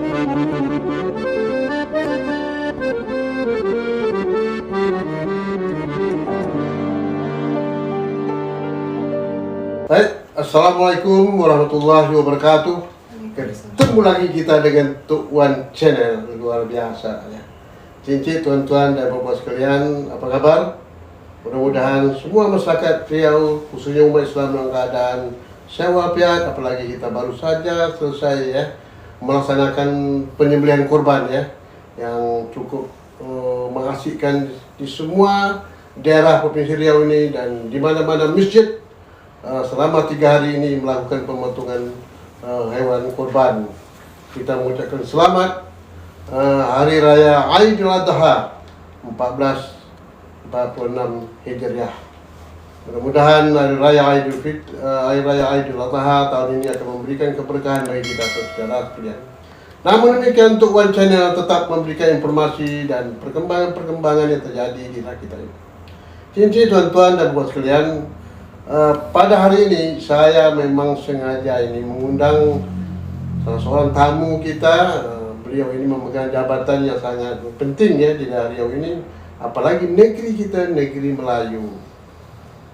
Baik, Assalamualaikum warahmatullahi wabarakatuh. Ketemu lagi kita dengan Tuk Wan Channel, luar biasa ya. Cincin tuan-tuan dan bapak sekalian, apa kabar? Mudah-mudahan semua masyarakat Riau, khususnya umat Islam dalam keadaan sehat walafiat, apalagi kita baru saja selesai ya melaksanakan penyembelihan kurban ya, yang cukup mengasihkan di semua daerah Provinsi Riau ini, dan di mana-mana masjid selama 3 hari ini melakukan pemotongan hewan kurban. Kita mengucapkan selamat Hari Raya Aidil Adha 1446 Hijriah. Mudah-mudahan Hari Raya Aidil Adha tahun ini akan memberikan keberkahan bagi kita saudara sekalian. Namun demikian, untuk Wan Channel tetap memberikan informasi dan perkembangan yang terjadi di negara kita ini. Cincin tuan-tuan dan bapak sekalian, pada hari ini saya memang sengaja ini mengundang salah seorang tamu kita. Beliau ini memegang jabatan yang sangat penting ya di daerah Riau ini, apalagi negeri kita negeri Melayu.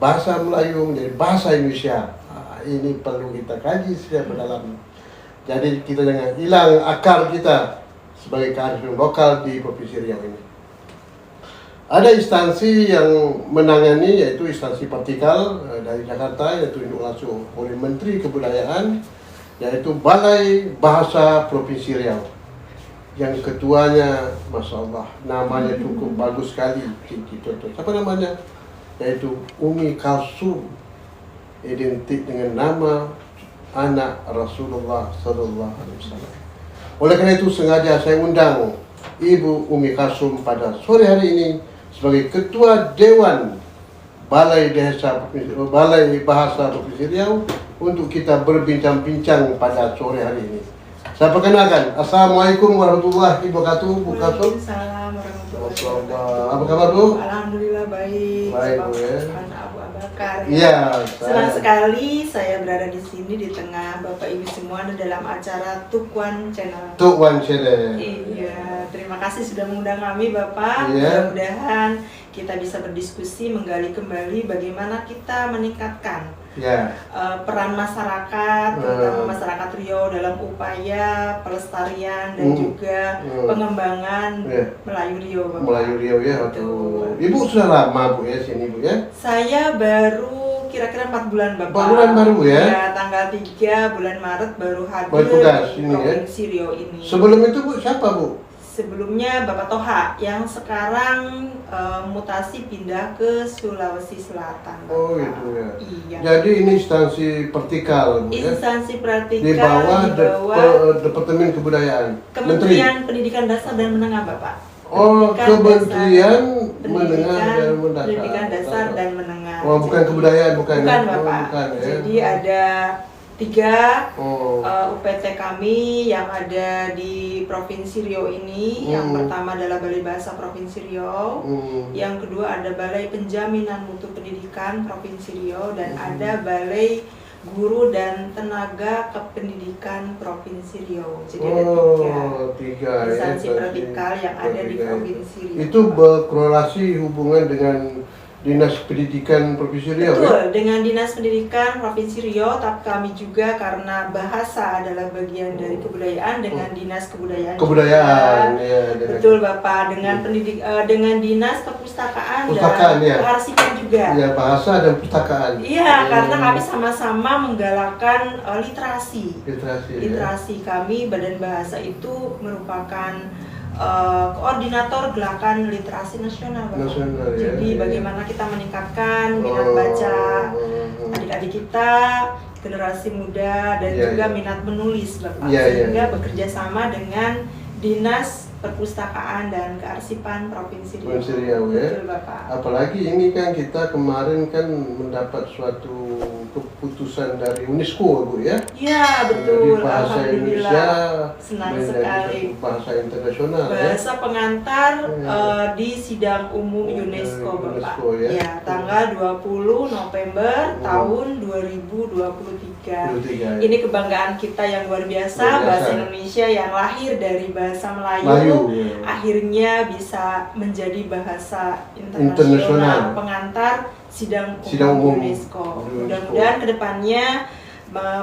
Bahasa Melayu menjadi bahasa Indonesia. Ini perlu kita kaji secara mendalam. Jadi kita jangan hilang akar kita sebagai kearifan lokal di Provinsi Riau ini. Ada instansi yang menangani, yaitu instansi vertikal dari Jakarta yang ditunjuk langsung oleh Menteri Kebudayaan, yaitu Balai Bahasa Provinsi Riau. Yang ketuanya, Masya Allah, namanya cukup bagus sekali. Siapa namanya? Yaitu Umi Kalsum, identik dengan nama anak Rasulullah Sallallahu Alaihi Wasallam. Oleh karena itu sengaja saya undang Ibu Umi Kalsum pada sore hari ini sebagai Ketua Dewan Balai Bahasa Provinsi Riau untuk kita berbincang-bincang pada sore hari ini. Saya perkenalkan, Assalamualaikum warahmatullahi wabarakatuh, Bu Kalsum. Waalaikumsalam warahmatullahi wabarakatuh. Apa kabar, Bu? Alhamdulillah baik. Baik, Bu ya. Abu Bakar. Iya. Senang sekali saya berada di sini di tengah Bapak Ibu semua dalam acara Tuk Wan Channel. Tuk Wan Channel. Iya, terima kasih sudah mengundang kami Bapak. Iya. Mudah-mudahan kita bisa berdiskusi menggali kembali bagaimana kita meningkatkan peran masyarakat, terutama masyarakat Riau dalam upaya pelestarian dan juga pengembangan Melayu Riau, Bapak. Melayu Riau ya. Ibu sudah lama, Bu ya sini, Bu ya? Saya baru kira-kira 4 bulan, Bapak. 4 bulan baru ya? Ya, tanggal 3 bulan Maret baru hadir tugas di ini ya? Provinsi Riau ini. Sebelum itu, Bu, siapa, Bu? Sebelumnya Bapak Toha yang sekarang mutasi pindah ke Sulawesi Selatan, Bapak. Oh gitu ya. Iya. Jadi ini instansi vertikal, Bu, ya? Instansi vertikal Di bawah Departemen Kebudayaan. Kementerian Pendidikan Dasar dan Menengah, Bapak. Oh, Kementerian Pendidikan Dasar dan Menengah. Oh, bukan kebudayaan, bukan. Bukan, ya? Bapak. Oh, bukan, ya? Jadi ada 3 UPT kami yang ada di Provinsi Riau ini. Yang pertama adalah Balai Bahasa Provinsi Riau, yang kedua ada Balai Penjaminan Mutu Pendidikan Provinsi Riau, dan ada Balai Guru dan Tenaga Kependidikan Provinsi Riau. Jadi ada 3 instansi vertikal yang ada di Provinsi Riau. Itu berkorelasi hubungan dengan Dinas Pendidikan Provinsi Riau. Betul, dengan Dinas Pendidikan Provinsi Riau, tapi kami juga karena bahasa adalah bagian dari kebudayaan dengan Dinas Kebudayaan. Ya, betul, Bapak, dengan dengan Dinas Perpustakaan dan Kearsipan juga. Iya, bahasa dan perpustakaan. Iya, karena kami sama-sama menggalakkan literasi. Literasi kami Badan Bahasa itu merupakan koordinator gerakan literasi nasional, Bapak. Jadi bagaimana kita meningkatkan minat baca adik-adik kita, generasi muda, dan juga minat menulis, Bapak. Sehingga bekerja sama dengan Dinas Perpustakaan dan Kearsipan Provinsi Riau ya. Betul, Bapak. Apalagi ini kan kita kemarin kan mendapat suatu keputusan dari UNESCO, Bu ya. Iya, Jadi betul. bahasa Indonesia Senang menjadi sekali. satu bahasa internasional ya. Bahasa pengantar Ya. Di sidang umum UNESCO, Bapak. UNESCO, ya. Ya, tanggal 20 November tahun 2023. 23, ya. Ini kebanggaan kita yang luar biasa, Luar biasa. bahasa Indonesia yang lahir dari bahasa Melayu, Melayu, ya. akhirnya bisa menjadi bahasa Internasional. internasional pengantar sidang Sidang umum UNESCO. UNESCO. Mudah-mudahan kedepannya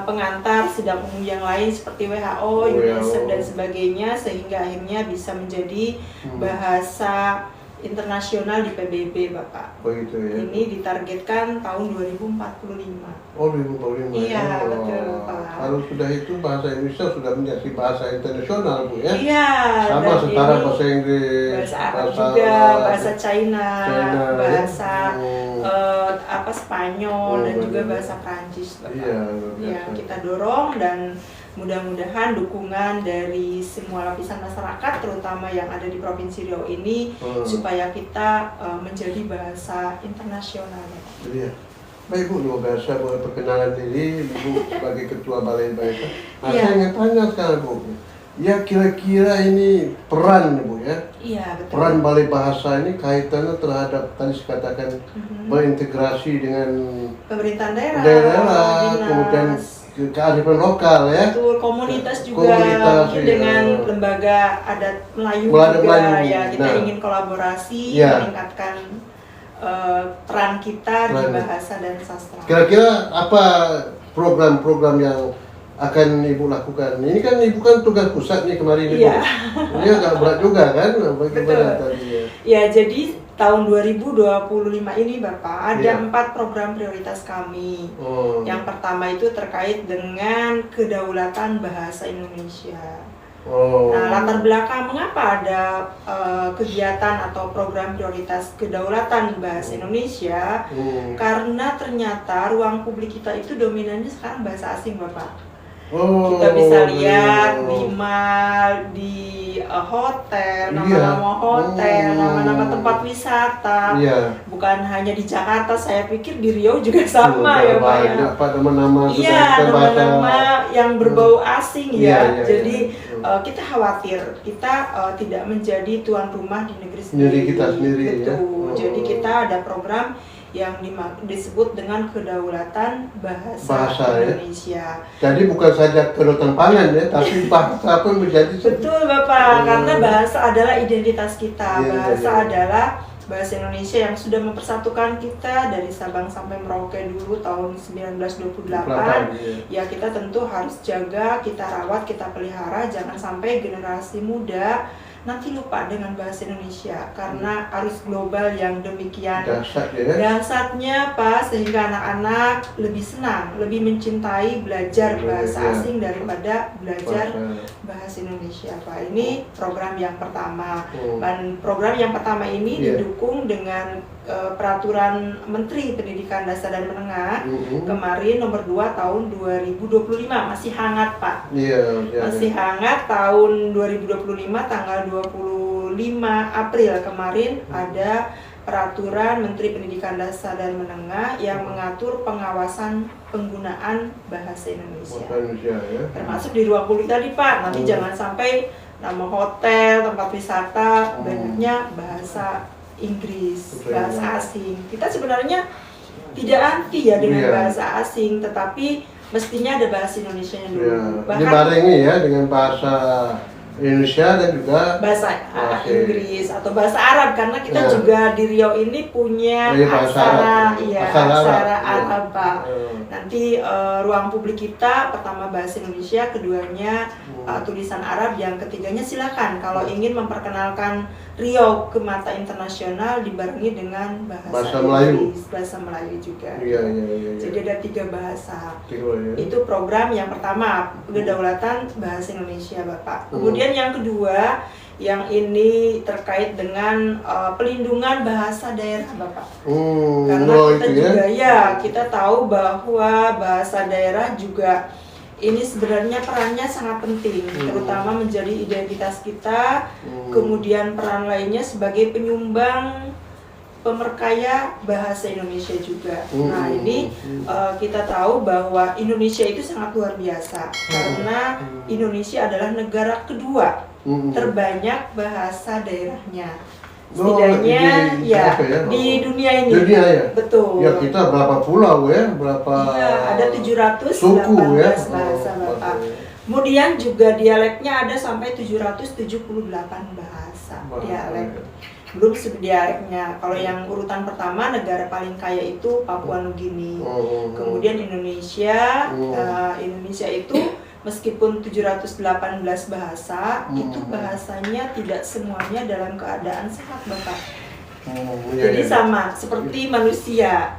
pengantar sidang umum yang lain seperti WHO, UNICEF dan sebagainya, sehingga akhirnya bisa menjadi bahasa internasional di PBB, Bapak. Begitu ya. Ini ditargetkan tahun 2045. Oh, 2045. Iya, Oh. betul, Pak. Kalau sudah itu bahasa Indonesia sudah menjadi bahasa internasional, Bu ya. Iya. Sama dan setara ini bahasa Inggris, bahasa Arab juga, bahasa China, bahasa Spanyol dan juga bahasa Prancis, Bapak. Iya, luar biasa. Ya, kita dorong dan mudah-mudahan dukungan dari semua lapisan masyarakat, terutama yang ada di Provinsi Riau ini, supaya kita menjadi bahasa internasional. Iya. Baik Bu, luar biasa buat perkenalan diri Ibu sebagai Ketua Balai Bahasa. Nah, Iya. saya ingin tanya sekarang Bu, ya kira-kira ini peran Bu ya, Iya, betul. peran Balai Bahasa ini kaitannya terhadap tadi saya katakan berintegrasi dengan Pemerintahan daerah, daerah, kemudian kearifan lokal ya. betul, komunitas juga Komunitas, mungkin iya. dengan lembaga adat Melayu Melayu, juga Melayu. ya, kita Nah. ingin kolaborasi Iya. meningkatkan peran kita di Peran. bahasa dan sastra. Kira-kira apa program-program yang akan Ibu lakukan? Ini kan Ibu kan tugas pusat nih kemarin Ibu. Iya. Ini agak berat juga kan? Bagaimana Betul. tadi ya? Ya, jadi tahun 2025 ini Bapak ada Iya. 4 program prioritas kami. Oh. Yang pertama itu terkait dengan kedaulatan bahasa Indonesia. Oh. Nah, latar belakang mengapa ada kegiatan atau program prioritas kedaulatan bahasa Indonesia, karena ternyata ruang publik kita itu dominannya sekarang bahasa asing, Bapak. Oh, Kita bisa lihat benar. di mall, di hotel, Iya. nama-nama hotel, nama-nama tempat wisata. Iya. Bukan hanya di Jakarta, saya pikir di Riau juga sama ya, Pak ya. Banyak Pak nama-nama Iya, sudah kita baca. nama-nama yang berbau asing Iya, ya. iya, Jadi iya. kita khawatir kita tidak menjadi tuan rumah di negeri Sendiri sendiri. kita sendiri, ya. Betul. Oh. Jadi kita ada program yang disebut dengan kedaulatan bahasa ya. Indonesia. Jadi bukan saja kedaulatan pangan ya, tapi bahasa pun menjadi Betul Bapak, karena bahasa adalah identitas kita. Iya, Bahasa iya. adalah bahasa Indonesia yang sudah mempersatukan kita dari Sabang sampai Merauke dulu tahun 1928. Iya. Ya, kita tentu harus jaga, kita rawat, kita pelihara, jangan sampai generasi muda nanti lupa dengan bahasa Indonesia karena arus global yang demikian Dahsyat ya. dasarnya Pak, sehingga anak-anak lebih senang, lebih mencintai belajar bahasa Iya. asing daripada belajar Bahasa. bahasa Indonesia Pak. Ini program yang pertama. Oh. Dan program yang pertama ini Iya. didukung dengan peraturan Menteri Pendidikan Dasar dan Menengah kemarin nomor 2 tahun 2025, masih hangat Pak. Iya, iya. Masih hangat tahun 2025 tanggal 25 April kemarin ada peraturan Menteri Pendidikan Dasar dan Menengah yang mengatur pengawasan penggunaan bahasa Indonesia. Bahasa Indonesia ya. Termasuk di ruang publik tadi Pak, nanti jangan sampai nama hotel, tempat wisata banyaknya bahasa Inggris, Betul, bahasa ya. asing. Kita sebenarnya tidak anti ya dengan Iya. bahasa asing, tetapi mestinya ada bahasa Indonesianya dulu. Ya. Ini Bahkan barengi ya dengan bahasa Indonesia dan juga bahasa Oke. Inggris atau bahasa Arab, karena kita Ya. juga di Riau ini punya Iya, bahasa aksara, Arab. iya, Aksara Arab. aksara Iya. Arab Pak. eh, Nanti ruang publik kita pertama bahasa Indonesia, keduanya tulisan Arab, yang ketiganya silakan kalau ingin memperkenalkan Riau ke mata internasional dibarengi dengan Bahasa Melayu. Inggris, bahasa Melayu juga. iya, iya, iya, iya. Jadi ada 3 bahasa. Tiga, ya. Itu program yang pertama, kedaulatan bahasa Indonesia Bapak. Kemudian yang kedua, yang ini terkait dengan pelindungan bahasa daerah Bapak. Karena oh, kita itu ya. juga ya, kita tahu bahwa bahasa daerah juga ini sebenarnya perannya sangat penting, terutama menjadi identitas kita. Kemudian peran lainnya sebagai penyumbang pemerkaya bahasa Indonesia juga. Nah ini kita tahu bahwa Indonesia itu sangat luar biasa karena Indonesia adalah negara kedua terbanyak bahasa daerahnya. Setidaknya di dunia ini. Dunia ya. Betul. Ya kita berapa pulau ya, berapa. Iya, ada 718 suku ya. bahasa Bapak. Kemudian juga dialeknya ada sampai 778 bahasa dialek. Belum subdialeknya. Kalau yang urutan pertama negara paling kaya itu Papua Nugini. Kemudian Indonesia, Indonesia itu meskipun 718 bahasa, itu bahasanya tidak semuanya dalam keadaan sehat, Bapak. Jadi sama seperti manusia.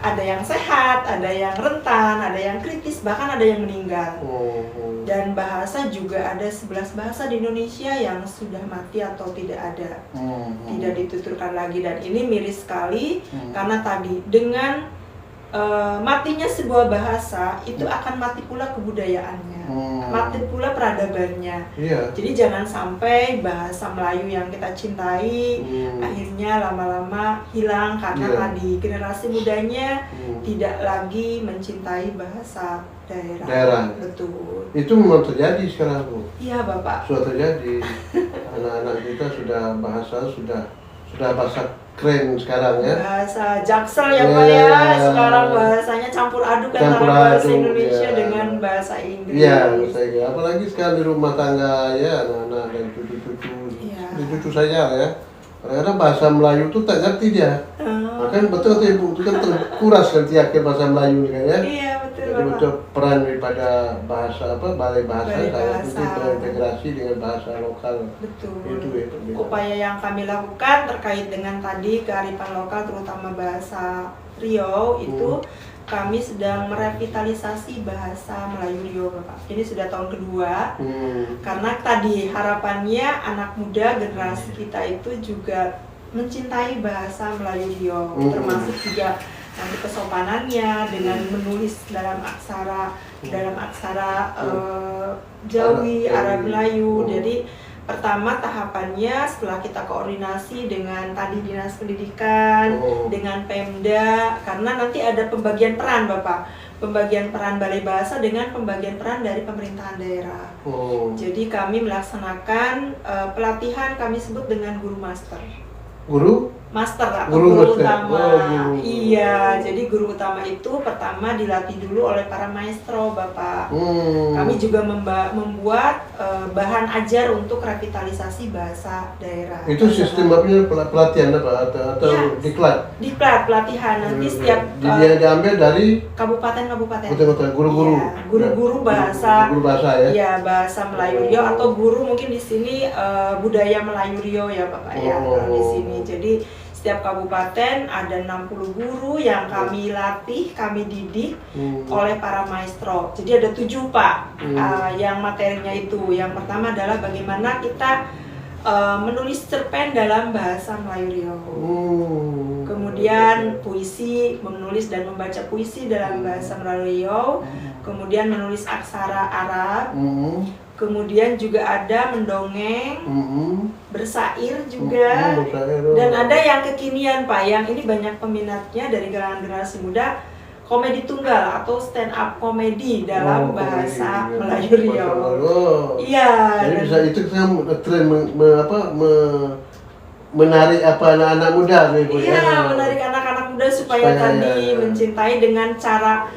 Ada yang sehat, ada yang rentan, ada yang kritis, bahkan ada yang meninggal. Dan bahasa juga ada 11 bahasa di Indonesia yang sudah mati atau tidak ada, tidak dituturkan lagi. Dan ini miris sekali karena tadi dengan matinya sebuah bahasa itu akan mati pula kebudayaannya, mati pula peradabannya. Jadi jangan sampai bahasa Melayu yang kita cintai akhirnya lama-lama hilang karena tadi generasi mudanya tidak lagi mencintai bahasa daerah. Betul. Itu memang terjadi sekarang, Bu. Iya, Bapak. Sudah terjadi. Anak-anak kita sudah bahasa keren sekarang ya. Bahasa Jaksel ya, Pak ya. Sekarang bahasanya campur aduk antara bahasa Indonesia dengan bahasa Inggris. Iya, bahasa Inggris. Apalagi sekarang di rumah tangga ya, anak-anak dan cucu-cucu. Cucu saya ya. Kadang-kadang bahasa Melayu tuh tak ngerti dia. Makanya betul tuh Ibu, itu kan terkuras nanti akhir bahasa Melayu kan ya. Iya, betul. Jadi betul peran daripada bahasa balai bahasa sangat penting terintegrasi dengan bahasa lokal. Betul. Itu upaya yang kami lakukan terkait dengan tadi kearifan lokal terutama bahasa Riau itu kami sedang merevitalisasi bahasa Melayu Riau, Bapak. Ini sudah tahun kedua. Karena tadi harapannya anak muda generasi kita itu juga mencintai bahasa Melayu Riau, termasuk juga nanti kesopanannya dengan menulis dalam aksara Jawi, Arab Melayu. Jadi pertama tahapannya setelah kita koordinasi dengan tadi Dinas Pendidikan, dengan Pemda, karena nanti ada pembagian peran, Bapak. Pembagian peran Balai Bahasa dengan pembagian peran dari pemerintahan daerah. Jadi kami melaksanakan pelatihan kami sebut dengan guru master. Guru utama. Iya, jadi guru utama itu pertama dilatih dulu oleh para maestro, Bapak. Kami juga membuat bahan ajar untuk revitalisasi bahasa daerah. Itu sistemnya pelatihan apa atau diklat? Diklat pelatihan nanti setiap dia diambil dari kabupaten-kabupaten. Guru-guru. Ya, guru-guru bahasa. Guru bahasa ya. Iya, bahasa Melayu Riau atau guru mungkin di sini budaya Melayu Riau ya, Bapak ya. Di sini. Jadi setiap kabupaten ada 60 guru yang kami latih, kami didik oleh para maestro. Jadi ada 7 Pak yang materinya itu. Yang pertama adalah bagaimana kita menulis cerpen dalam bahasa Melayu Riau. Kemudian puisi, menulis dan membaca puisi dalam bahasa Melayu Riau. Kemudian menulis aksara Arab. Kemudian juga ada mendongeng, bersair juga, dan ada yang kekinian Pak, yang ini banyak peminatnya dari kalangan generasi muda, komedi tunggal atau stand up komedi dalam bahasa Melayu Riau. Iya. Jadi bisa itu kan tren menarik anak-anak muda gitu ya. Iya, menarik anak-anak muda supaya tadi mencintai dengan cara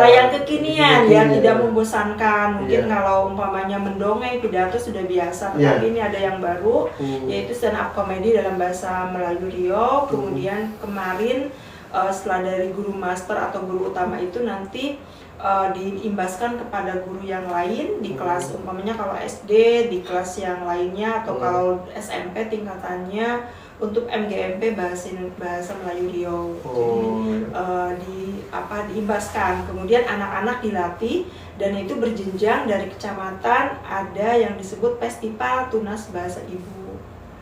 yang kekinian ya, tidak membosankan. Mungkin kalau umpamanya mendongeng pidato sudah biasa, tapi ini ada yang baru yaitu stand up comedy dalam bahasa Melayu Riau. Kemudian kemarin setelah dari guru master atau guru utama itu nanti diimbaskan kepada guru yang lain di kelas, umpamanya kalau SD di kelas yang lainnya atau kalau SMP tingkatannya untuk MGMP bahasa Melayu Riau. Jadi diimbaskan. Kemudian anak-anak dilatih dan itu berjenjang dari kecamatan, ada yang disebut Festival Tunas Bahasa Ibu.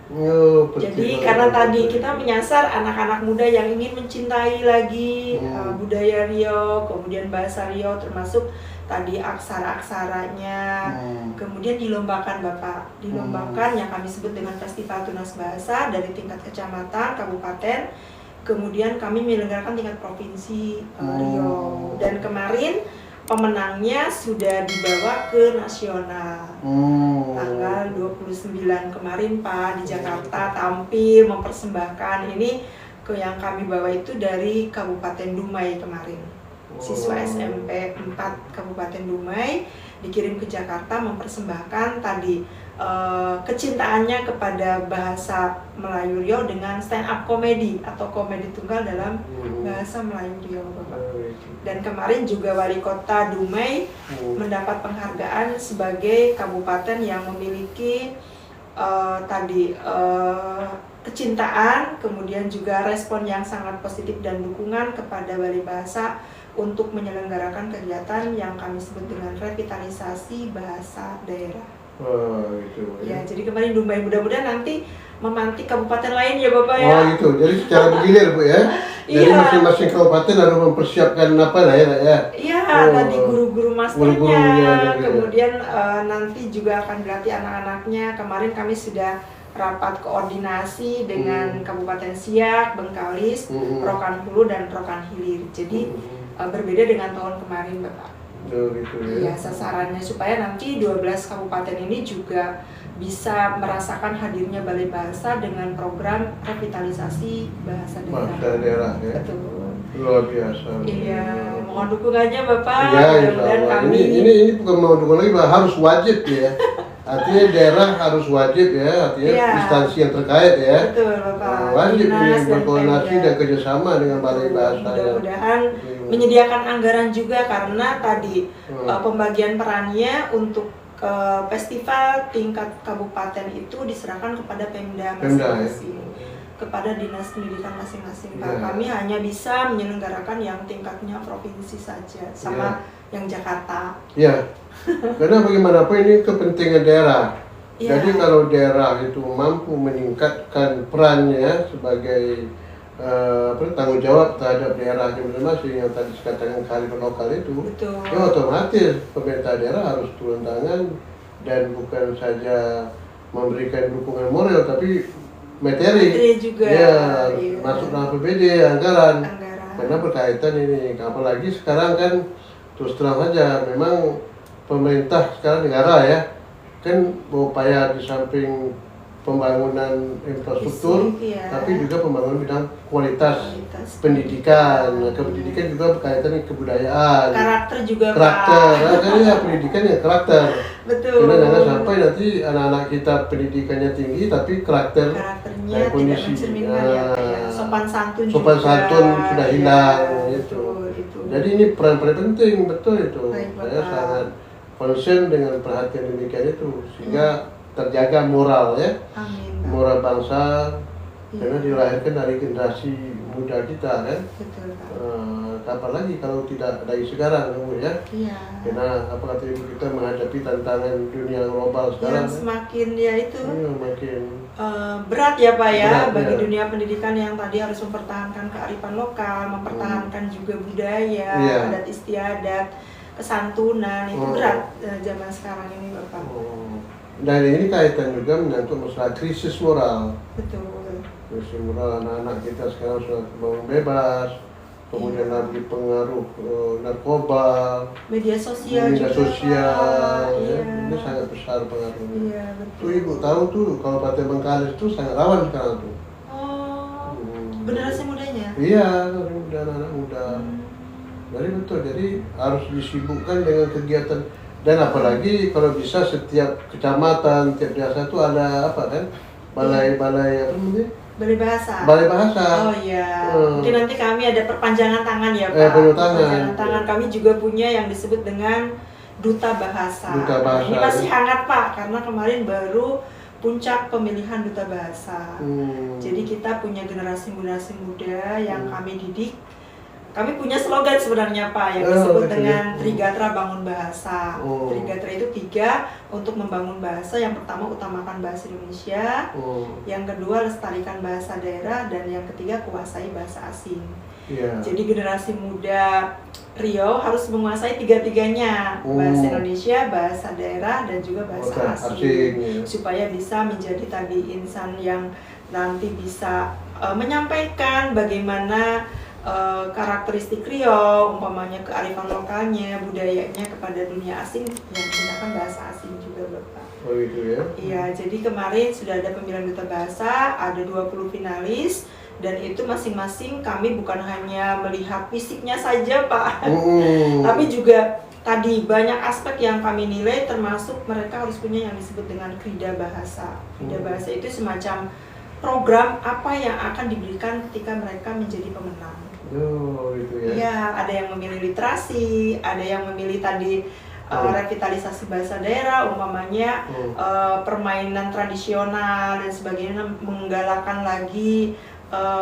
Oh, Jadi karena tadi kita menyasar anak-anak muda yang ingin mencintai lagi budaya Riau, kemudian bahasa Riau termasuk tadi aksara-aksaranya, kemudian dilombakan Bapak, dilombakan yang kami sebut dengan Festival Tunas Bahasa dari tingkat kecamatan, kabupaten, kemudian kami menyelenggarakan tingkat provinsi Riau, dan kemarin pemenangnya sudah dibawa ke nasional. Tanggal 29 kemarin Pak di Jakarta tampil mempersembahkan ini yang kami bawa itu dari Kabupaten Dumai kemarin. Siswa SMP 4 Kabupaten Dumai dikirim ke Jakarta mempersembahkan tadi kecintaannya kepada bahasa Melayu Riau dengan stand up komedi atau komedi tunggal dalam bahasa Melayu Riau Bapak. Dan kemarin juga Wali Kota Dumai mendapat penghargaan sebagai kabupaten yang memiliki kecintaan, kemudian juga respon yang sangat positif dan dukungan kepada Balai Bahasa untuk menyelenggarakan kegiatan yang kami sebut dengan revitalisasi bahasa daerah. Gitu ya. Jadi kemarin Dumai, mudah-mudahan nanti memantik kabupaten lain ya Bapak ya. Gitu, jadi secara bergilir Bu ya. Jadi masing-masing kabupaten harus mempersiapkan apa lah ya. Iya, tadi guru-guru masternya, kemudian nanti juga akan berarti anak-anaknya. Kemarin kami sudah rapat koordinasi dengan Kabupaten Siak, Bengkalis, Rokan Hulu dan Rokan Hilir. Jadi berbeda dengan tahun kemarin Bapak. Gitu ya. Ya, sasarannya supaya nanti 12 kabupaten ini juga bisa merasakan hadirnya Balai Bahasa dengan program revitalisasi bahasa daerah. Bahasa daerah ya. Betul. Luar biasa. Iya, mohon dukungannya Bapak. Iya, dan kami ini bukan mau dukung lagi, harus wajib ya. Artinya daerah harus wajib ya, artinya instansi yang terkait ya. Betul Bapak. Wajib berkoordinasi dan kerjasama dengan Balai Bahasa. Mudah-mudahan menyediakan anggaran juga karena tadi pembagian perannya untuk festival tingkat kabupaten itu diserahkan kepada Pemda masing-masing, kepada dinas pendidikan masing-masing. Kami hanya bisa menyelenggarakan yang tingkatnya provinsi saja, sama yang Jakarta. Iya, karena bagaimanapun ini kepentingan daerah. Jadi kalau daerah itu mampu meningkatkan perannya sebagai tanggung jawab terhadap daerahnya masing-masing yang tadi dikatakan kearifan lokal itu, ya otomatis pemerintah daerah harus turun tangan dan bukan saja memberikan dukungan moral tapi materi juga ya, masuk dalam APBD anggaran karena berkaitan ini. Apalagi sekarang kan terus terang saja memang pemerintah sekarang negara ya kan berupaya di samping pembangunan infrastruktur, tapi juga pembangunan bidang kualitas pendidikan. Nah, pendidikan juga berkaitan dengan kebudayaan. Karakter juga. Karena pendidikan ya karakter. Betul. Karena jangan sampai nanti anak-anak kita pendidikannya tinggi, tapi karakternya kondisi sopan santun sudah hilang gitu. Jadi ini peran penting betul itu. Saya sangat concern dengan perhatian demikian itu sehingga terjaga moral ya. Amin. Moral bangsa karena dilahirkan dari generasi muda kita kan. Betul, kapan lagi kalau tidak dari sekarang ya. Iya. Karena apa kata ibu kita menghadapi tantangan dunia global sekarang. Yang semakin ya itu. Makin berat ya Pak ya bagi dunia pendidikan yang tadi harus mempertahankan kearifan lokal, mempertahankan juga budaya, adat istiadat, kesantunan itu berat zaman sekarang ini Bapak. Dan ini kaitan juga menyangkut masalah krisis moral. Betul. Krisis moral anak-anak kita sekarang sudah terbang bebas, kemudian lagi pengaruh narkoba, media sosial ya. Ini sangat besar pengaruhnya. Iya, betul. Tuh ibu tahu tuh kalau Kabupaten Bengkalis tuh sangat rawan sekarang tuh. Generasi mudanya? Iya, muda, anak muda. Jadi betul, jadi harus disibukkan dengan kegiatan. Dan apalagi kalau bisa setiap kecamatan, tiap desa itu ada apa kan? Balai apa namanya? Balai Bahasa. Balai Bahasa. Oh iya. Mungkin nanti kami ada perpanjangan tangan ya Pak. Perpanjangan tangan. Kami juga punya yang disebut dengan Duta Bahasa. Duta Bahasa. Ini masih hangat Pak, karena kemarin baru puncak pemilihan Duta Bahasa. Jadi kita punya generasi muda yang kami didik kami punya slogan sebenarnya Pak yang disebut betul, dengan ya. Trigatra Bangun Bahasa. Trigatra itu 3 untuk membangun bahasa. Yang pertama utamakan bahasa Indonesia, yang kedua lestarikan bahasa daerah, dan yang ketiga kuasai bahasa asing. Jadi generasi muda Riau harus menguasai 3-tiganya, bahasa Indonesia, bahasa daerah, dan juga bahasa asing, supaya bisa menjadi tadi insan yang nanti bisa menyampaikan bagaimana karakteristik Riau, umpamanya kearifan lokalnya, budayanya kepada dunia asing yang menggunakan bahasa asing juga Bapak. Oh gitu ya? Iya, jadi kemarin sudah ada pemilihan duta bahasa, ada 20 finalis, dan itu masing-masing kami bukan hanya melihat fisiknya saja Pak, tapi juga tadi banyak aspek yang kami nilai, termasuk mereka harus punya yang disebut dengan krida bahasa. Krida bahasa itu semacam program apa yang akan diberikan ketika mereka menjadi pemenang. Oh, itu ya. Iya, ada yang memilih literasi, ada yang memilih tadi revitalisasi bahasa daerah, umpamanya permainan tradisional dan sebagainya, menggalakkan lagi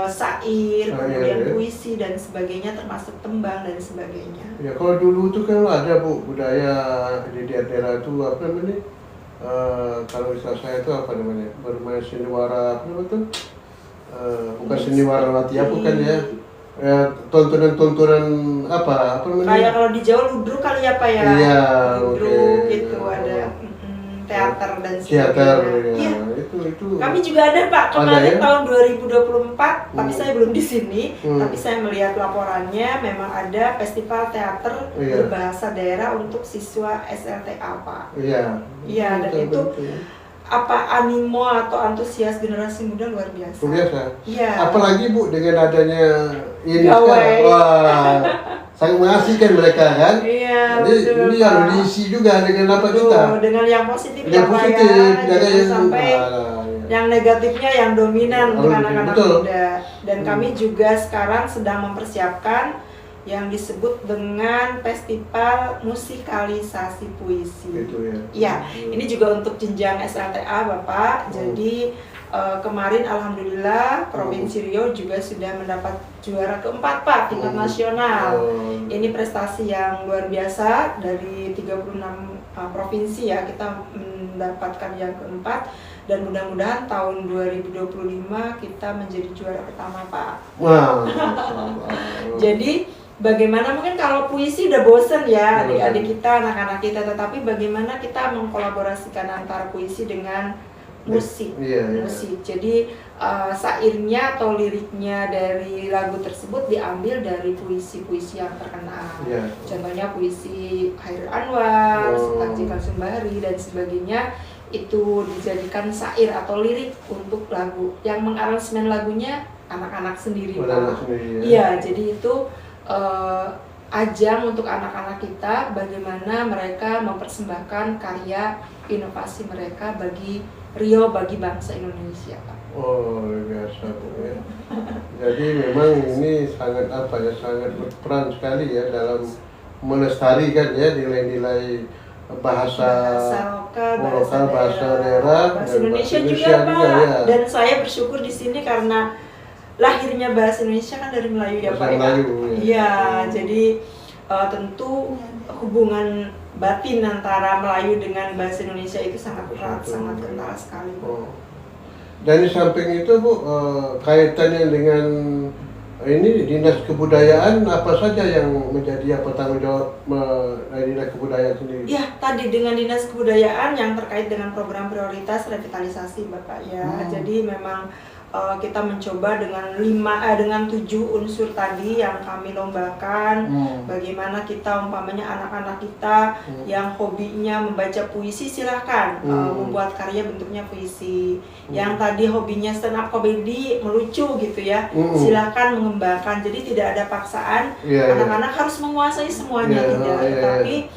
syair, kemudian puisi dan sebagainya, termasuk tembang dan sebagainya. Ya, kalau dulu tuh kan ada Bu budaya di daerah itu apa namanya? Kalau istilah saya itu apa namanya? Bermain seniwara apa namanya? Bukan seniwara mati apa kan ya? Tontonan apa namanya? Kayak kalau di Jawa ludruk kali ya Pak ya? Iya, ludruk gitu, ada teater dan sebagainya. Iya. Itu. Kami juga ada Pak kemarin ya? tahun 2024, tapi saya belum di sini. Tapi saya melihat laporannya, memang ada festival teater berbahasa daerah untuk siswa SLTA Pak. Iya. Iya, dan itu apa animo atau antusias generasi muda luar biasa. Luar biasa. Iya. Apalagi Bu dengan adanya ini Gawai. wah, sangat mengasihkan mereka kan. Iya. Jadi ini harus diisi juga dengan apa kita? Dengan yang positif, yang positif, jangan sampai yang negatifnya yang dominan untuk anak-anak muda. Dan kami juga sekarang sedang mempersiapkan yang disebut dengan Festival Musikalisasi Puisi. Gitu ya. Iya, ini juga untuk jenjang SLTA Bapak. Jadi kemarin alhamdulillah Provinsi Riau juga sudah mendapat juara keempat Pak, tingkat nasional. Ini prestasi yang luar biasa, dari 36 provinsi ya kita mendapatkan yang keempat, dan mudah-mudahan tahun 2025 kita menjadi juara pertama Pak. Wah. Jadi bagaimana, mungkin kalau puisi udah bosen ya adik-adik kita, anak-anak kita, tetapi bagaimana kita mengkolaborasikan antara puisi dengan musik. Musik. Jadi syairnya atau liriknya dari lagu tersebut diambil dari puisi-puisi yang terkenal. Contohnya puisi Khairil Anwar, Sultan Jekan Sembari dan sebagainya, itu dijadikan syair atau lirik untuk lagu. Yang mengaransemen lagunya anak-anak sendiri. Iya, jadi itu ajang untuk anak-anak kita, bagaimana mereka mempersembahkan karya inovasi mereka bagi Riau, bagi bangsa Indonesia Pak. Oh, biasa Bu ya. Jadi memang ini sangat sangat berperan sekali ya dalam melestarikan ya nilai-nilai bahasa lokal, bahasa daerah, bahasa Indonesia juga Pak. Ya. Dan saya bersyukur di sini karena lahirnya bahasa Indonesia kan dari Melayu ya Pak. Iya, jadi tentu hubungan batin antara Melayu dengan bahasa Indonesia itu sangat erat, sangat kental sekali. Dan di samping itu Bu, kaitannya dengan ini Dinas Kebudayaan apa saja yang menjadi tanggung jawab Dinas Kebudayaan sendiri? Ya, tadi dengan Dinas Kebudayaan yang terkait dengan program prioritas revitalisasi Bapak ya. Jadi memang kita mencoba dengan 7 unsur tadi yang kami lombakan. Bagaimana kita umpamanya anak-anak kita yang hobinya membaca puisi, silahkan membuat karya bentuknya puisi. Yang tadi hobinya stand up comedy, melucu gitu ya, silahkan mengembangkan. Jadi tidak ada paksaan anak-anak harus menguasai semuanya, tapi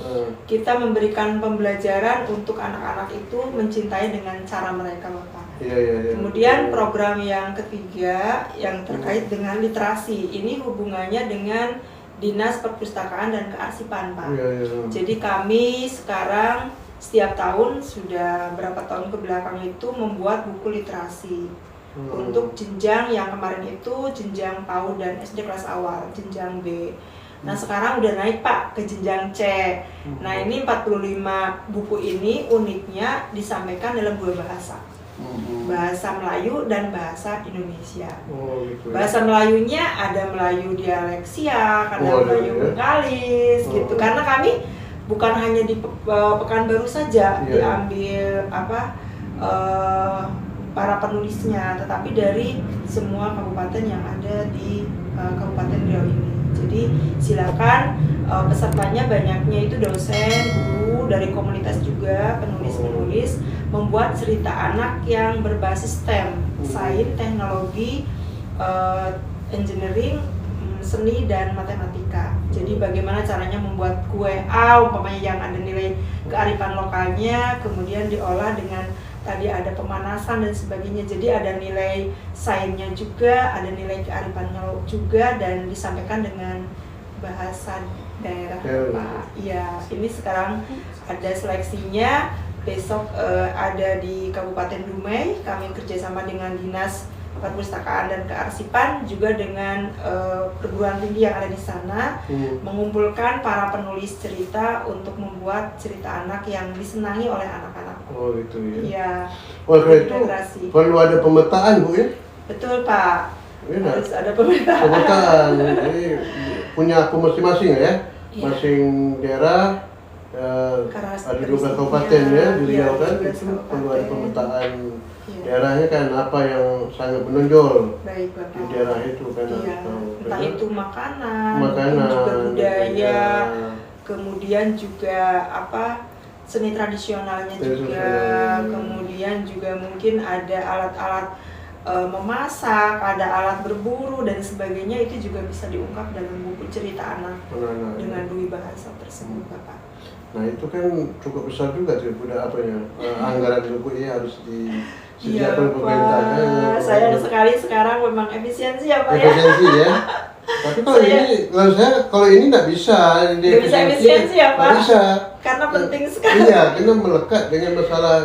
kita memberikan pembelajaran untuk anak-anak itu mencintai dengan cara mereka Bapak. Kemudian program yang ketiga yang terkait dengan literasi, ini hubungannya dengan Dinas Perpustakaan dan Kearsipan Pak. Jadi kami sekarang setiap tahun, sudah berapa tahun ke belakang itu membuat buku literasi. Untuk jenjang yang kemarin itu jenjang PAUD dan SD kelas awal, jenjang B. Nah sekarang udah naik Pak ke jenjang C. Nah ini 45 buku ini uniknya disampaikan dalam 2 bahasa. Bahasa Melayu dan bahasa Indonesia. Gitu ya. Bahasa Melayunya ada Melayu dialek Siak, ada Melayu Bengkalis gitu. Karena kami bukan hanya di Pekanbaru saja diambil para penulisnya, tetapi dari semua kabupaten yang ada di Kabupaten Riau ini. Jadi silakan pesertanya banyaknya itu dosen, guru dari komunitas juga, penulis-penulis membuat cerita anak yang berbasis STEM, sains, teknologi, engineering, seni dan matematika. Jadi bagaimana caranya membuat kue A umpamanya yang ada nilai kearifan lokalnya, kemudian diolah dengan tadi ada pemanasan dan sebagainya. Jadi ada nilai sainsnya juga, ada nilai kearifannya juga, dan disampaikan dengan bahasa daerah Pak. Iya, ini sekarang ada seleksinya. Besok ada di Kabupaten Dumai. Kami kerjasama dengan Dinas Perpustakaan dan Kearsipan, juga dengan perguruan tinggi yang ada di sana, mengumpulkan para penulis cerita untuk membuat cerita anak yang disenangi oleh anak-anak. Oh gitu ya. Iya. Oleh itu perlu ada pemetaan Bu ya? Betul Pak. Ya, harus ada pemetaan. Pemetaan. Jadi punya aku masing-masing ya. Iya. Masing daerah ada 12 kabupaten ya di Riau kan, itu perlu ada pemetaan daerahnya kan, apa yang sangat menonjol di daerah itu kan. Entah itu makanan, juga budaya, kemudian juga seni tradisionalnya juga, kemudian juga mungkin ada alat-alat memasak, ada alat berburu dan sebagainya, itu juga bisa diungkap dalam buku cerita anak dengan 2 bahasa tersebut Bapak. Nah itu kan cukup besar juga tuh anggaran buku ini harus disediakan pemerintah kan. Sayang sekali sekarang memang efisiensi ya Pak efisiensi ya. Tapi kalau ini nggak bisa. Nggak bisa efisiensi ya Pak. Nggak bisa. Karena penting sekali. Iya, karena melekat dengan masalah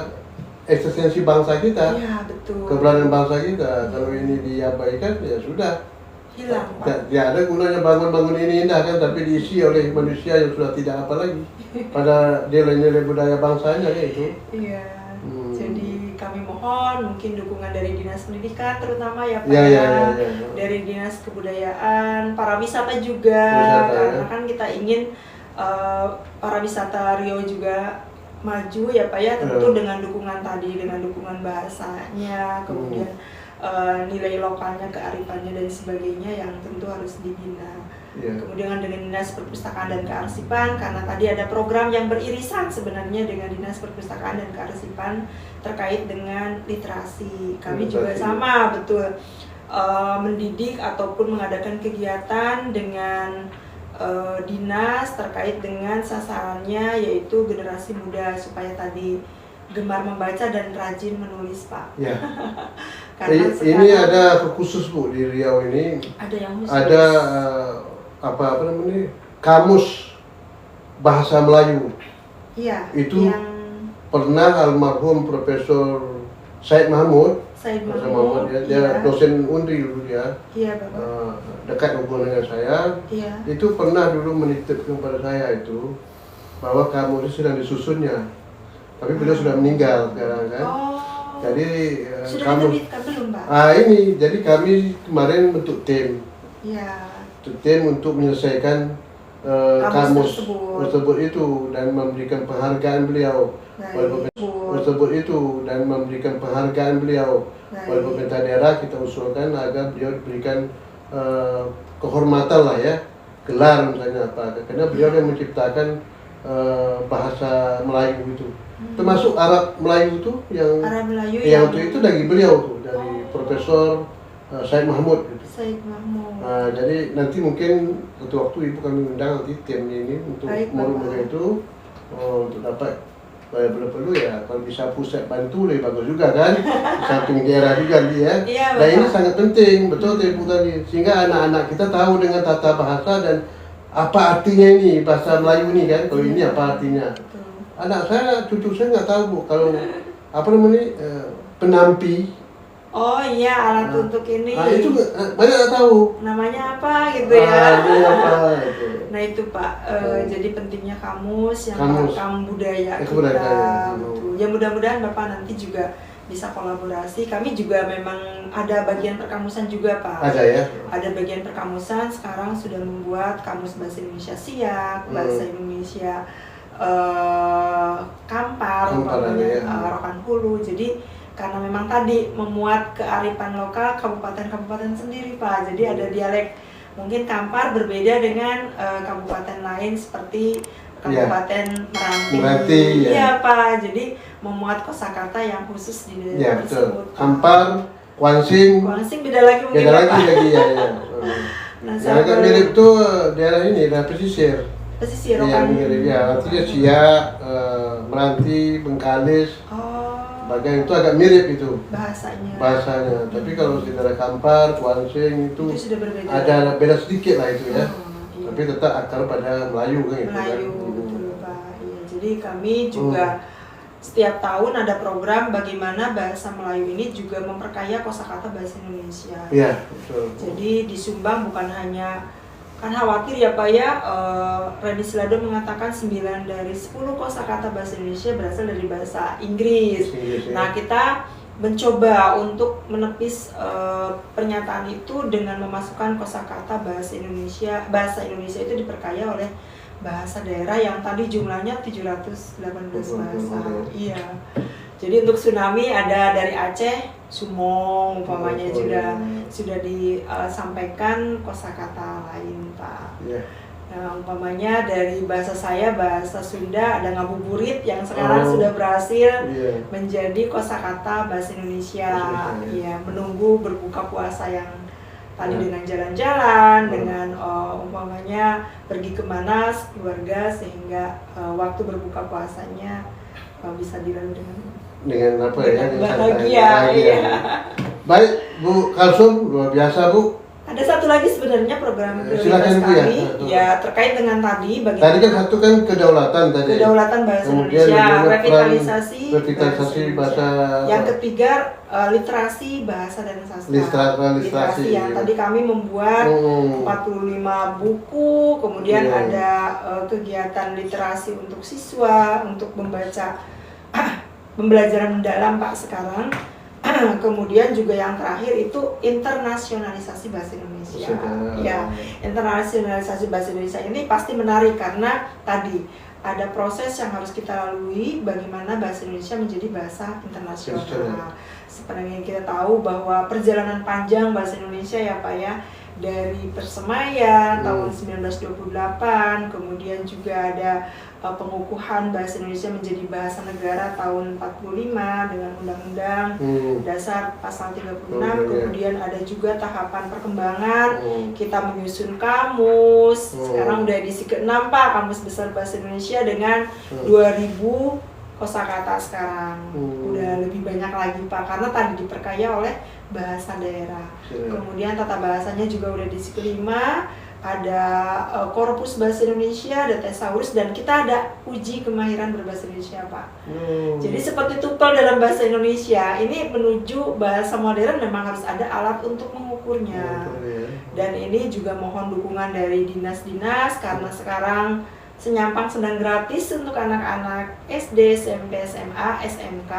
eksistensi bangsa kita. Iya betul. Keberadaan bangsa kita. Kalau ini diabaikan ya sudah. Hilang Pak. Ya ada gunanya bangun-bangun ini indah kan, tapi diisi oleh manusia yang sudah tidak apa lagi pada nilai-nilai budaya bangsanya itu. Iya. Jadi kami mohon mungkin dukungan dari Dinas Pendidikan terutama ya Pak. Ya. Dari Dinas Kebudayaan, para wisata juga, karena kan kita ingin para wisata Riau juga maju ya Pak ya, tentu dengan dukungan tadi, dengan dukungan bahasanya, kemudian nilai lokalnya, kearifannya dan sebagainya yang tentu harus dibina. Kemudian dengan Dinas Perpustakaan dan Kearsipan, karena tadi ada program yang beririsan sebenarnya dengan Dinas Perpustakaan dan Kearsipan terkait dengan literasi. Kami juga sama betul mendidik ataupun mengadakan kegiatan dengan dinas terkait dengan sasarannya, yaitu generasi muda, supaya tadi gemar membaca dan rajin menulis Pak. Ya. Karena ini ada khusus Bu di Riau ini. Ada yang khusus. Ada apa namanya? Kamus Bahasa Melayu. Iya. Itu pernah almarhum Profesor Said Mahmud. Dia dosen Unri dulu dia. Iya Bapak. Dekat hubungan dengan saya. Iya. Itu pernah dulu menitipkan kepada saya itu bahwa kamus itu sedang disusunnya. Tapi beliau sudah meninggal sekarang kan. Jadi sudah diterbitkan belum Pak? Ini jadi kami kemarin bentuk tim. Iya. Tim untuk menyelesaikan kamus tersebut itu dan memberikan penghargaan beliau oleh pemerintah daerah. Kita usulkan agar beliau diberikan kehormatan lah ya, gelar misalnya apa, karena beliau yang menciptakan bahasa Melayu itu, termasuk Arab Melayu itu yang itu dari beliau tuh, dari Profesor Said Mahmud gitu. Nah, jadi nanti mungkin suatu waktu Ibu kami undang nanti tim ini untuk murid-murid itu untuk dapat perlu ya, kalau bisa pusat bantu lebih bagus juga kan. Di samping daerah juga dia. Nah ini sangat penting, betul Ibu tadi, sehingga anak-anak kita tahu dengan tata bahasa dan apa artinya ini bahasa Melayu ini kan. Kalau ini apa artinya? Anak saya, cucu saya nggak tahu Bu, kalau apa namanya penampi Oh iya, alat untuk ini. Nah itu banyak nggak tahu. Namanya apa gitu ya? Namanya apa itu. Nah itu Pak, jadi pentingnya kamus yang Kamus. merekam budaya kita. Kebudayaan. Betul. Ya mudah-mudahan Bapak nanti juga bisa kolaborasi. Kami juga memang ada bagian perkamusan juga Pak. Ada ya. Ada bagian perkamusan. Sekarang sudah membuat kamus bahasa Indonesia Siak, bahasa Indonesia Kampar, Ya. Rokan Hulu. Jadi karena memang tadi memuat kearifan lokal kabupaten-kabupaten sendiri Pak. Jadi ada dialek mungkin Kampar berbeda dengan kabupaten lain seperti Kabupaten Meranti. Iya Pak. Jadi memuat kosakata yang khusus di daerah tersebut. Kampar, Kuansing beda lagi mungkin. Beda lagi ya. Nah, yang agak mirip tuh daerah ini, daerah pesisir. Pesisir Iya, mirip ya. Artinya Siak, Meranti, Bengkalis. Bagian itu agak mirip itu bahasanya. Tapi kalau di daerah Kampar, Kuansing itu sudah berbeda. Ada beda sedikit lah itu ya. Iya. Tapi tetap akar pada Melayu kan gitu. Melayu, betul Pak. Iya, jadi kami juga setiap tahun ada program bagaimana bahasa Melayu ini juga memperkaya kosakata bahasa Indonesia. Iya, betul. Jadi disumbang bukan hanya, kan khawatir ya Pak ya, Reni Silado mengatakan 9 dari 10 kosakata bahasa Indonesia berasal dari bahasa Inggris. Nah kita mencoba untuk menepis pernyataan itu dengan memasukkan kosakata bahasa Indonesia itu diperkaya oleh bahasa daerah yang tadi jumlahnya 718 bahasa. Iya. Jadi untuk tsunami ada dari Aceh, Sumong umpamanya sudah disampaikan kosakata lain Pak. Yeah. Nah, umpamanya dari bahasa saya, bahasa Sunda ada ngabuburit yang sekarang sudah berhasil menjadi kosakata bahasa Indonesia. Iya, menunggu berbuka puasa yang tadi dengan jalan-jalan, dengan umpamanya pergi kemana keluarga sehingga waktu berbuka puasanya bisa dilalui dengan apa ya? Bahagia. Iya. Baik Bu Kalsum, luar biasa Bu. Ada satu lagi sebenarnya program prioritas kami ya terkait dengan tadi bagaimana. Tadi kan satu kan kedaulatan tadi. Kedaulatan bahasa Indonesia, revitalisasi bahasa. Yang ketiga literasi bahasa dan sastra. Literasi yang tadi kami membuat 45 buku, kemudian ada kegiatan literasi untuk siswa untuk membaca pembelajaran mendalam Pak sekarang. Kemudian juga yang terakhir itu internasionalisasi bahasa Indonesia. Ya, internasionalisasi bahasa Indonesia ini pasti menarik karena tadi ada proses yang harus kita lalui bagaimana bahasa Indonesia menjadi bahasa internasional. Seperti yang kita tahu bahwa perjalanan panjang bahasa Indonesia ya Pak ya, dari Persemayan tahun 1928, kemudian juga ada pengukuhan bahasa Indonesia menjadi bahasa negara tahun 45 dengan Undang-Undang Dasar Pasal 36, kemudian ada juga tahapan perkembangan, kita menyusun kamus, sekarang udah edisi ke-6 Pak, Kamus Besar Bahasa Indonesia dengan 2000 kosakata sekarang. Udah lebih banyak lagi Pak, karena tadi diperkaya oleh bahasa daerah. Kemudian tata bahasanya juga udah edisi ke-5, ada korpus bahasa Indonesia, ada tesaurus, dan kita ada uji kemahiran berbahasa Indonesia Pak. Jadi seperti tupel dalam bahasa Indonesia, ini menuju bahasa modern memang harus ada alat untuk mengukurnya. Dan ini juga mohon dukungan dari dinas-dinas karena sekarang Senyampang sedang gratis untuk anak-anak SD, SMP, SMA, SMK.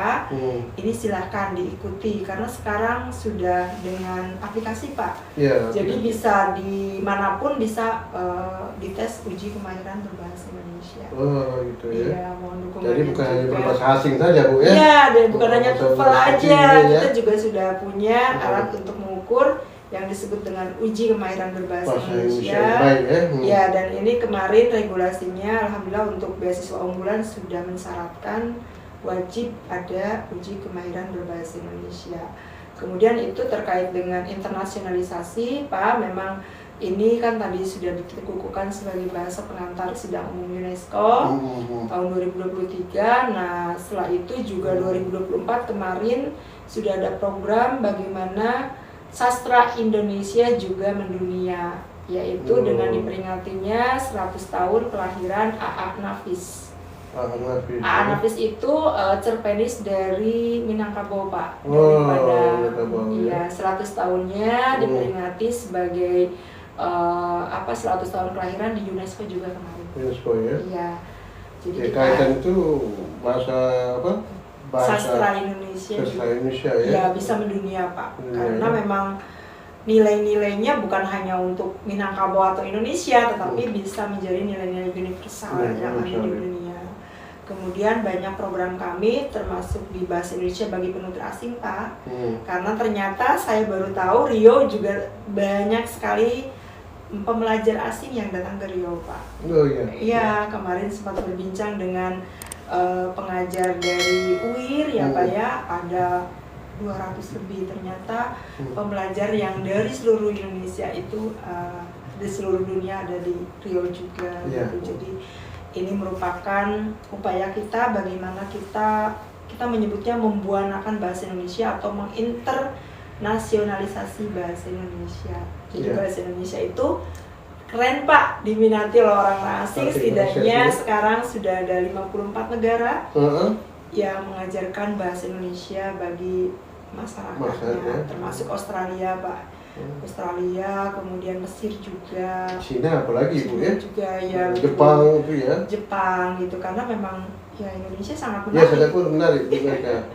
Ini silahkan diikuti karena sekarang sudah dengan aplikasi Pak. Jadi bisa dimanapun bisa dites uji kemahiran berbahasa Indonesia. Oh gitu ya. Iya, mohon dukungan. Jadi bukan hanya berbahasa asing saja Bu ya? Iya, dan bukan hanya TOEFL aja. Kita juga sudah punya alat untuk mengukur yang disebut dengan uji kemahiran berbahasa Indonesia. Ya, dan ini kemarin regulasinya alhamdulillah untuk beasiswa unggulan sudah mensyaratkan wajib ada uji kemahiran berbahasa Indonesia. Kemudian itu terkait dengan internasionalisasi, Pak, memang ini kan tadi sudah dikukuhkan sebagai bahasa pengantar sidang umum UNESCO tahun 2023. Nah, setelah itu juga 2024 kemarin sudah ada program bagaimana sastra Indonesia juga mendunia, yaitu dengan diperingatinya 100 tahun kelahiran A.A. Nafis. Anafis itu cerpenis dari Minangkabau, Pak. Oh, Daripada Minangkabau, iya, 100 tahunnya diperingati sebagai 100 tahun kelahiran di UNESCO juga kemarin. UNESCO ya. Iya. Jadi kaitan itu bahasa apa? Sastra Indonesia. Sastra Indonesia ya. Ya, bisa mendunia, Pak. Karena ya. memang nilai-nilainya bukan hanya untuk Minangkabau atau Indonesia, tetapi bisa menjadi nilai-nilai universal yang ada di dunia. Kemudian banyak program kami termasuk di bahasa Indonesia bagi penutur asing, Pak. Karena ternyata saya baru tahu Riau juga banyak sekali pembelajar asing yang datang ke Riau, Pak. Oh iya. Iya, kemarin sempat berbincang dengan pengajar dari UIR ya, Pak ya. Ada 200 lebih, ternyata pembelajar yang dari seluruh Indonesia itu di seluruh dunia ada di Riau juga gitu. Jadi ini merupakan upaya kita bagaimana kita menyebutnya membuanakan bahasa Indonesia atau menginternasionalisasi bahasa Indonesia. Jadi bahasa Indonesia itu keren, Pak, diminati oleh orang asing. Setidaknya sekarang sudah ada 54 negara yang mengajarkan bahasa Indonesia bagi masyarakatnya, termasuk Australia, Pak. Australia, kemudian Mesir juga. Cina apalagi Bu ya? Juga ya. Jepang itu ya. Jepang gitu, karena memang ya Indonesia sangat menarik. Ya, sangat menarik mereka.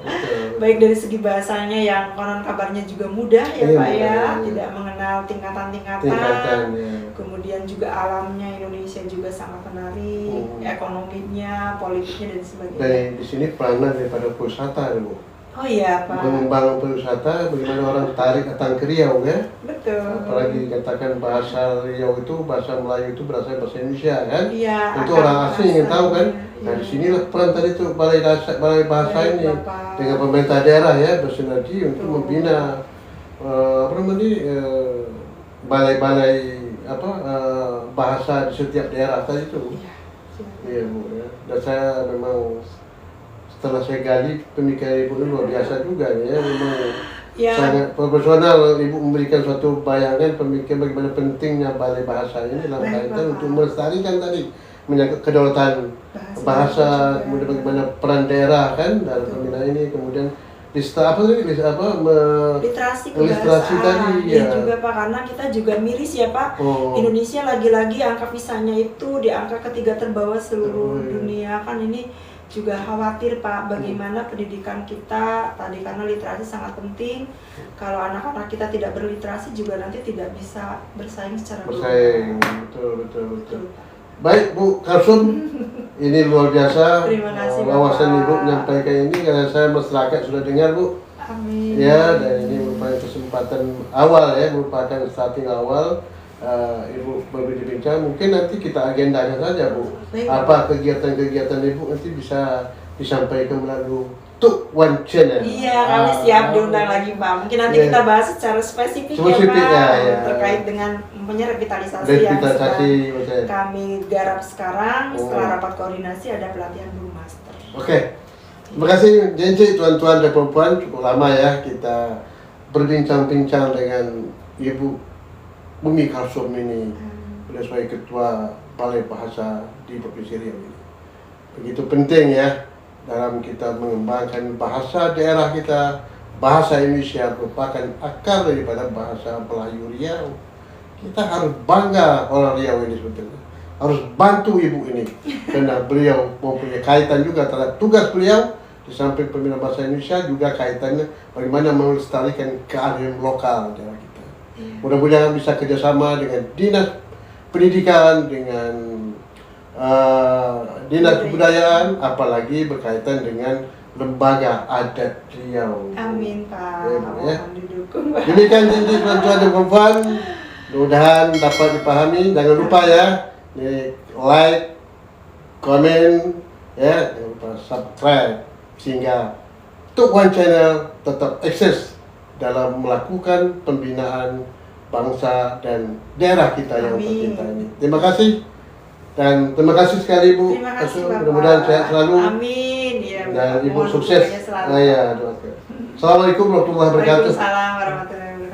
Baik dari segi bahasanya yang konon kabarnya juga mudah ya, Pak ya, tidak mengenal tingkatan-tingkatan. Kemudian juga alamnya Indonesia juga sangat menarik, ekonominya, politiknya dan sebagainya. Dan di sini peranan daripada wisata, Bu. Oh iya, Pak. Mengembang pariwisata, bagaimana orang tarik datang ke Riau ya. Betul. Apalagi dikatakan bahasa Riau itu, bahasa Melayu itu berasal dari bahasa Indonesia kan. Iya. Itu orang asing yang tahu kan. Nah disinilah peran tadi itu balai bahasa ini dengan pemerintah daerah ya bersinergi untuk membina balai-balai bahasa di setiap daerah tadi itu. Iya Bu ya. Dan saya memang setelah saya gali pemikiran Ibu itu luar biasa juga ya, memang sangat profesional. Ibu memberikan suatu bayangan pemikiran bagaimana pentingnya balai bahasa ini dalam kaitan untuk melestarikan tadi menyangkut kedaulatan bahasa, kemudian bagaimana peran daerah kan dalam pembinaan ini, kemudian literasi kebahasaan tadi ya juga, Pak, karena kita juga miris ya, Pak. Indonesia lagi-lagi angka visanya itu di angka ketiga terbawah seluruh dunia kan. Ini juga khawatir, Pak, bagaimana pendidikan kita tadi, karena literasi sangat penting. Kalau anak-anak kita tidak berliterasi juga nanti tidak bisa bersaing secara global. Betul. Baik Bu Kalsum, ini luar biasa. Terima kasih, wawasan Ibu menyampaikan ini, karena saya masyarakat sudah dengar, Bu. Amin. Ya, dan ini merupakan kesempatan awal ya, merupakan starting awal. Ibu berbincang, mungkin nanti kita agendakan saja Bu. Apa kegiatan-kegiatan Ibu nanti bisa disampaikan melalui One Channel. Iya, kami siap diundang lagi, Pak. Mungkin nanti kita bahas secara spesifik ya, Pak, terkait dengan revitalisasi yang sedang kami garap sekarang. Setelah rapat koordinasi ada pelatihan guru master. Oke. Terima kasih Jenci, tuan-tuan dan perempuan. Cukup lama ya kita berbincang-bincang dengan Ibu Bumi Kalsum ini, sebagai ketua Balai Bahasa di Provinsi Riau ini. Begitu penting ya dalam kita mengembangkan bahasa daerah kita. Bahasa Indonesia merupakan akar daripada bahasa Melayu Riau. Kita harus bangga orang Riau ini sebetulnya. Harus bantu ibu ini karena beliau mempunyai kaitan juga terhadap tugas beliau di samping pembinaan bahasa Indonesia, juga kaitannya bagaimana melestarikan kearifan lokal daerah kita. Mudah-mudahan bisa kerjasama dengan Dinas Pendidikan, dengan Dinas Kebudayaan, apalagi berkaitan dengan Lembaga Adat Riau. Amin, Pak. Ya. Didukung, Pak. Demikian janji tuan-tuan dan perempuan, mudah-mudahan dapat dipahami. Jangan lupa ya, like, komen, ya, jangan lupa subscribe sehingga One Channel tetap eksis dalam melakukan pembinaan bangsa dan daerah kita yang tercinta ini. Terima kasih, dan terima kasih sekali Bu. Terima kasih, Bapak. Mudah-mudahan sehat selalu. Amin. Ya, dan Ibu sukses. Assalamualaikum warahmatullahi wabarakatuh. Waalaikumsalam warahmatullahi wabarakatuh.